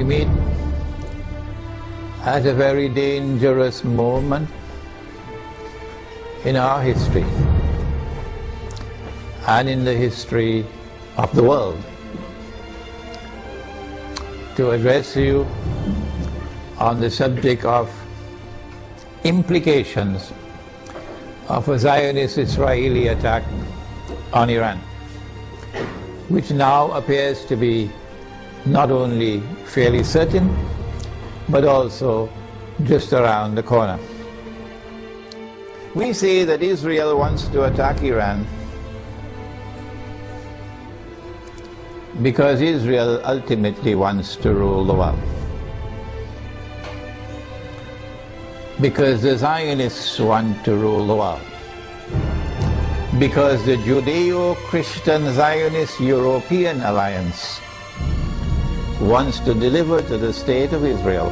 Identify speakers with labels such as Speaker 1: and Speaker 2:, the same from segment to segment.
Speaker 1: meet at a very dangerous moment in our history and in the history of the world to address you on the subject of implications of a Zionist Israeli attack on Iran, which now appears to be not only fairly certain, but also just around the corner. We say that Israel wants to attack Iran because Israel ultimately wants to rule the world. Because the Zionists want to rule the world. Because the Judeo-Christian Zionist European Alliance wants to deliver to the state of Israel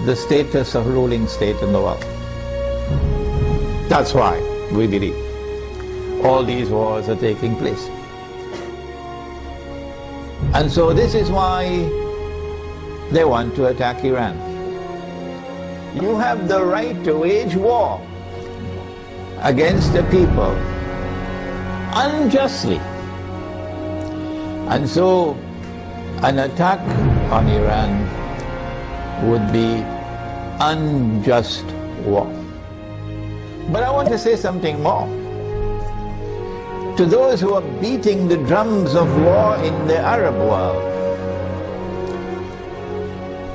Speaker 1: the status of ruling state in the world. That's why we believe all these wars are taking place. And so this is why they want to attack Iran. You have the right to wage war against the people unjustly. And so an attack on Iran would be unjust war. But I want to say something more. To those who are beating the drums of war in the Arab world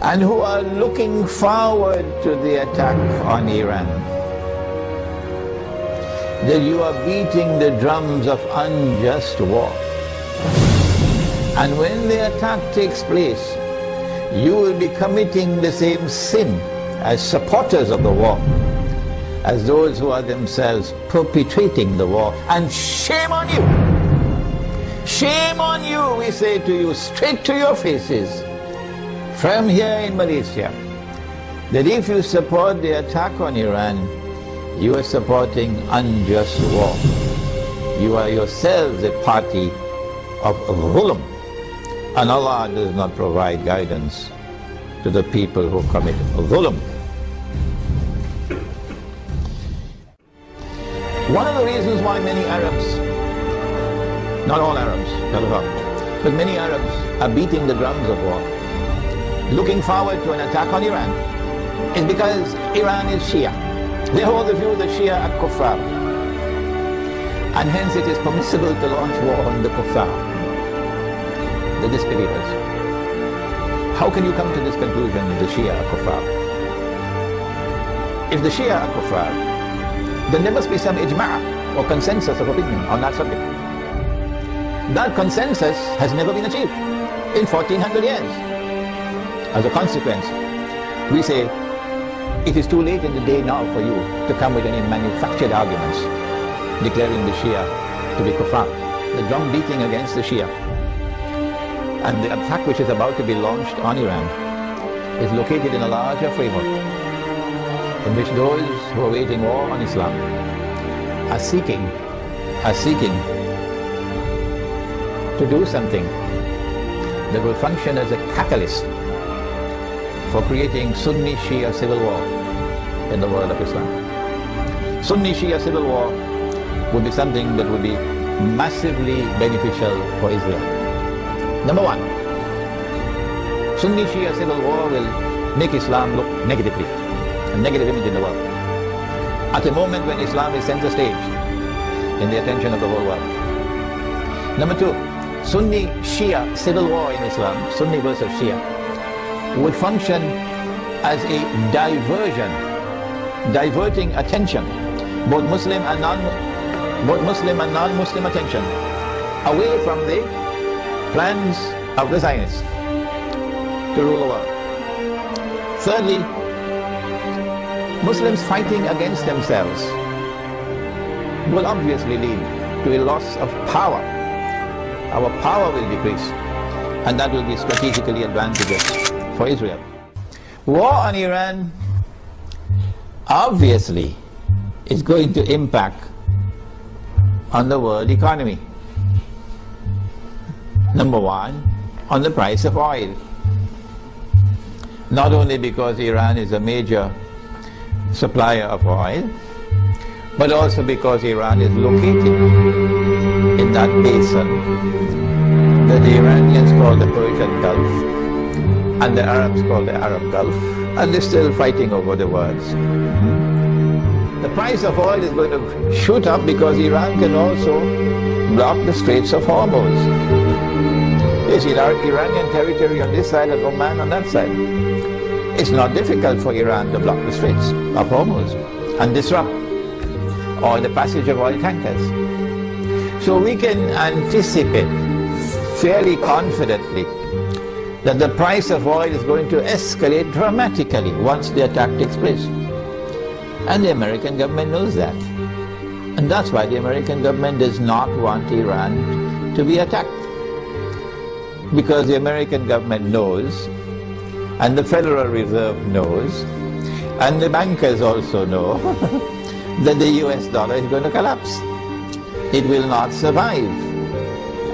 Speaker 1: and who are looking forward to the attack on Iran, that you are beating the drums of unjust war. And when the attack takes place, you will be committing the same sin as supporters of the war, as those who are themselves perpetrating the war. And shame on you! Shame on you, we say to you, straight to your faces, from here in Malaysia, that if you support the attack on Iran, you are supporting unjust war. You are yourselves a party of dhulm. And Allah does not provide guidance to the people who commit dhulm. One of the reasons why many Arabs, not all Arabs, but many Arabs are beating the drums of war, looking forward to an attack on Iran, is because Iran is Shia. They hold the view that Shia are kuffar, and hence it is permissible to launch war on the kuffar, the disbelievers. How can you come to this conclusion that the Shia are kuffar? If the Shia are kuffar, then there must be some ijma' or consensus of opinion on that subject. That consensus has never been achieved in 1400 years. As a consequence, we say it is too late in the day now for you to come with any manufactured arguments declaring the Shia to be kuffar. The drum beating against the Shia and the attack which is about to be launched on Iran is located in a larger framework in which those who are waging war on Islam are seeking to do something that will function as a catalyst for creating Sunni-Shia civil war in the world of Islam. Sunni-Shia civil war would be something that would be massively beneficial for Israel. Number one, Sunni-Shia civil war will make Islam look negatively, a negative image in the world, at a moment when Islam is center stage in the attention of the whole world. Number two, Sunni-Shia civil war in Islam, Sunni versus Shia, would function as a diversion, diverting attention, both Muslim and non-Muslim attention, away from the plans of the Zionists to rule the world. Thirdly, Muslims fighting against themselves will obviously lead to a loss of power. Our power will decrease, and that will be strategically advantageous for Israel. War on Iran obviously is going to impact on the world economy. Number one, on the price of oil. not only because Iran is a major supplier of oil, but also because Iran is located in that basin that the Iranians call the Persian Gulf and the Arabs call the Arab Gulf, and they're still fighting over the words. The price of oil is going to shoot up because Iran can also block the Straits of Hormuz. You see, Iranian territory on this side and Oman on that side. It's not difficult for Iran to block the Straits of Hormuz and disrupt or the passage of oil tankers. So we can anticipate fairly confidently that the price of oil is going to escalate dramatically once the attack takes place. And the American government knows that. And that's why the American government does not want Iran to be attacked. Because the American government knows, and the Federal Reserve knows, and the bankers also know, that the US dollar is going to collapse. It will not survive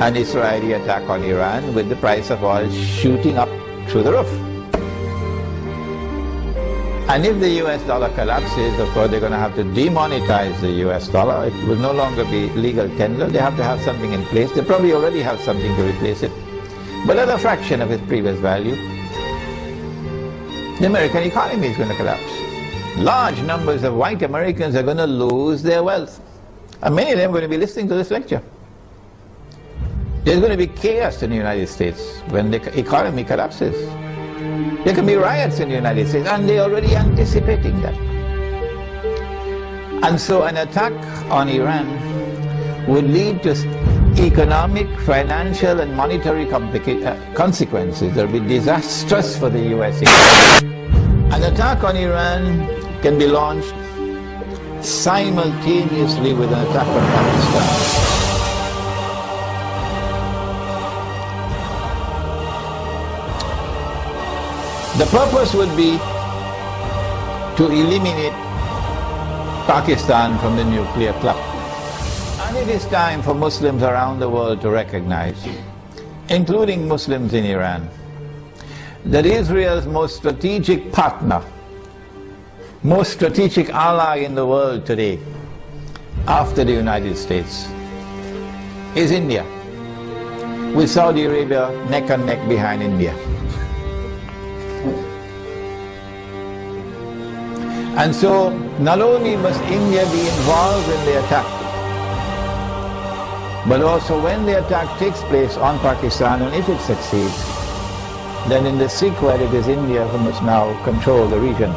Speaker 1: an Israeli attack on Iran with the price of oil shooting up through the roof. And if the US dollar collapses, of course they're going to have to demonetize the US dollar. It will no longer be legal tender. They have to have something in place. They probably already have something to replace it, but at a fraction of its previous value. The American economy is going to collapse. Large numbers of white Americans are going to lose their wealth. And many of them are going to be listening to this lecture. There's going to be chaos in the United States when the economy collapses. There can be riots in the United States, and they're already anticipating that. And so an attack on Iran would lead to economic, financial, and monetary consequences that will be disastrous for the US economy. An attack on Iran can be launched simultaneously with an attack on Pakistan. The purpose would be to eliminate Pakistan from the nuclear club. And it is time for Muslims around the world to recognize, including Muslims in Iran, that Israel's most strategic partner, most strategic ally in the world today, after the United States, is India, with Saudi Arabia neck and neck behind India. And so, not only must India be involved in the attack, but also when the attack takes place on Pakistan, and if it succeeds, then in the sequel it is India who must now control the region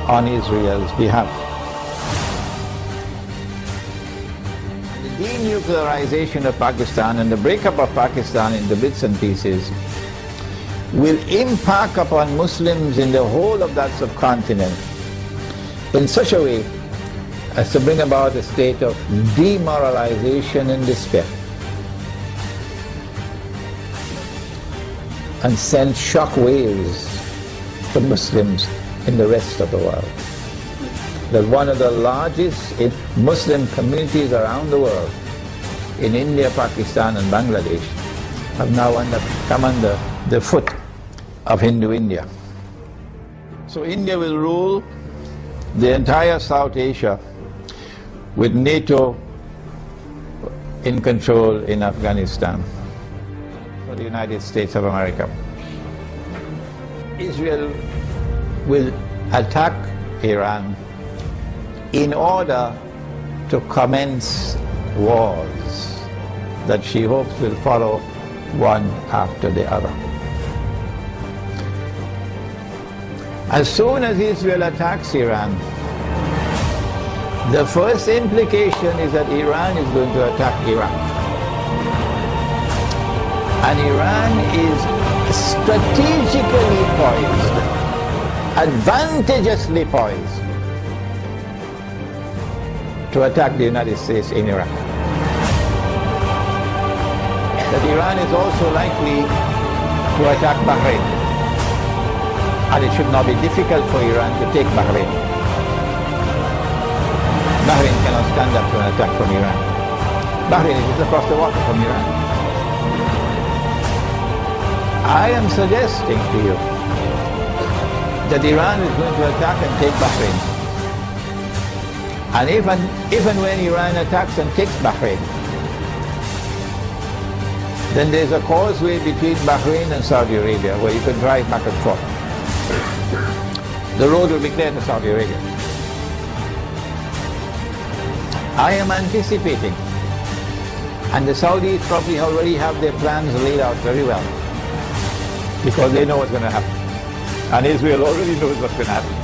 Speaker 1: on Israel's behalf. The denuclearization of Pakistan and the breakup of Pakistan into bits and pieces will impact upon Muslims in the whole of that subcontinent in such a way as to bring about a state of demoralization and despair, and send shock waves to Muslims in the rest of the world. That one of the largest Muslim communities around the world, in India, Pakistan and Bangladesh, have now come under the foot of Hindu India. So India will rule the entire South Asia with NATO in control in Afghanistan for the United States of America. Israel will attack Iran in order to commence wars that she hopes will follow one after the other. As soon as Israel attacks Iran, the first implication is that Iran is going to attack Iraq. And Iran is strategically poised, advantageously poised, to attack the United States in Iraq. That Iran is also likely to attack Bahrain. And it should not be difficult for Iran to take Bahrain. Bahrain cannot stand up to an attack from Iran. Bahrain is just across the water from Iran. I am suggesting to you that Iran is going to attack and take Bahrain. And if and when Iran attacks and takes Bahrain, then there's a causeway between Bahrain and Saudi Arabia where you can drive back and forth. The road will be clear to Saudi Arabia. I am anticipating, and the Saudis probably already have their plans laid out very well, because they know what's going to happen. And Israel already knows what's going to happen.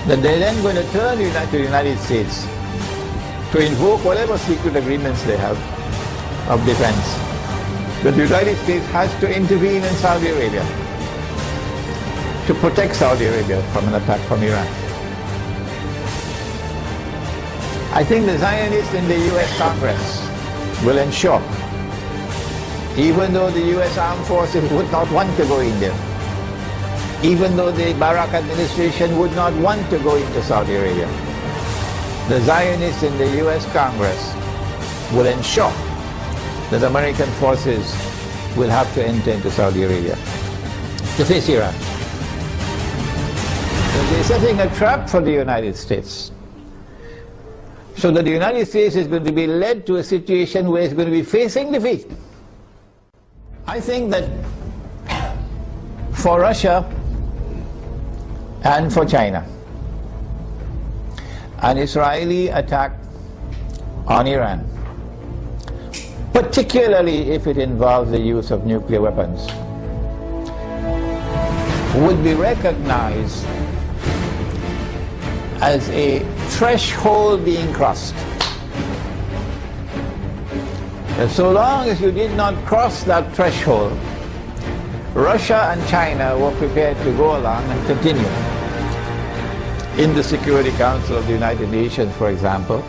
Speaker 1: That they're then going to turn to the United States to invoke whatever secret agreements they have of defense. But the United States has to intervene in Saudi Arabia to protect Saudi Arabia from an attack from Iran. I think the Zionists in the US Congress will ensure, even though the US armed forces would not want to go in there, even though the Barak administration would not want to go into Saudi Arabia, the Zionists in the US Congress will ensure that American forces will have to enter into Saudi Arabia to face Iran. So they're setting a trap for the United States, so that the United States is going to be led to a situation where it's going to be facing defeat. I think that for Russia and for China, an Israeli attack on Iran, particularly if it involves the use of nuclear weapons, would be recognized as a threshold being crossed. And so long as you did not cross that threshold, Russia and China were prepared to go along and continue. In the Security Council of the United Nations, for example,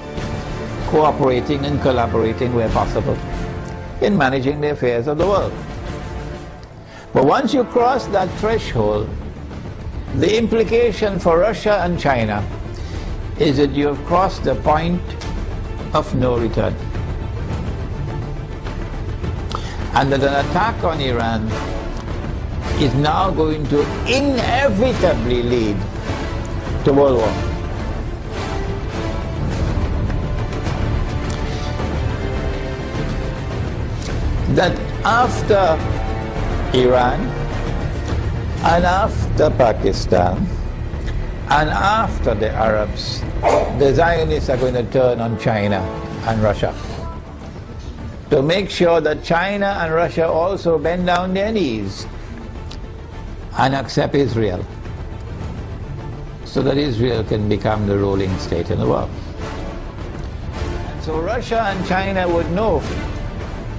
Speaker 1: cooperating and collaborating where possible in managing the affairs of the world. But once you cross that threshold, the implication for Russia and China is that you have crossed the point of no return. And that an attack on Iran is now going to inevitably lead to World War. That after Iran and after Pakistan and after the Arabs, the Zionists are going to turn on China and Russia to make sure that China and Russia also bend down their knees and accept Israel, so that Israel can become the ruling state in the world. And so Russia and China would know,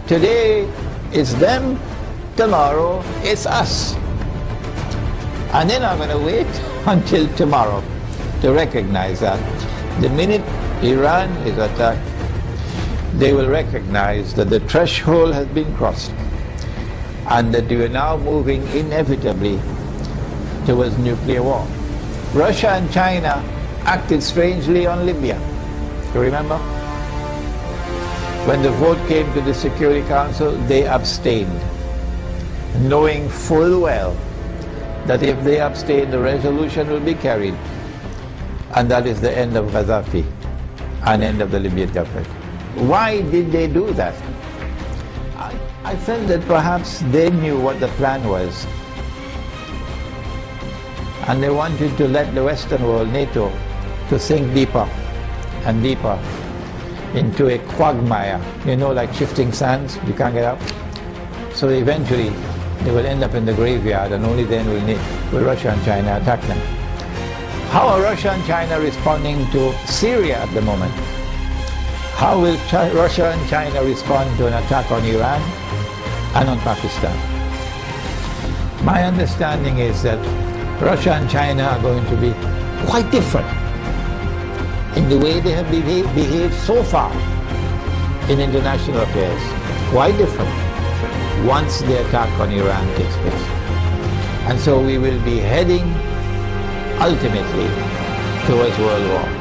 Speaker 1: today it's them, tomorrow it's us. And they're not going to wait until tomorrow to recognize that. The minute Iran is attacked, they will recognize that the threshold has been crossed and that we are now moving inevitably towards nuclear war. Russia and China acted strangely on Libya. You remember? When the vote came to the Security Council, they abstained, knowing full well that if they abstain, the resolution will be carried, and that is the end of Gaddafi and end of the Libyan government. Why did they do that? I felt that perhaps they knew what the plan was, and they wanted to let the Western world, NATO, to sink deeper and deeper into a quagmire, you know, like shifting sands, you can't get out. So eventually they will end up in the graveyard, and only then will Russia and China attack them. How are Russia and China responding to Syria at the moment? How will Russia and China respond to an attack on Iran and on Pakistan? My understanding is that Russia and China are going to be quite different in the way they have behaved so far in international affairs. Quite different once the attack on Iran takes place. And so we will be heading ultimately towards World War.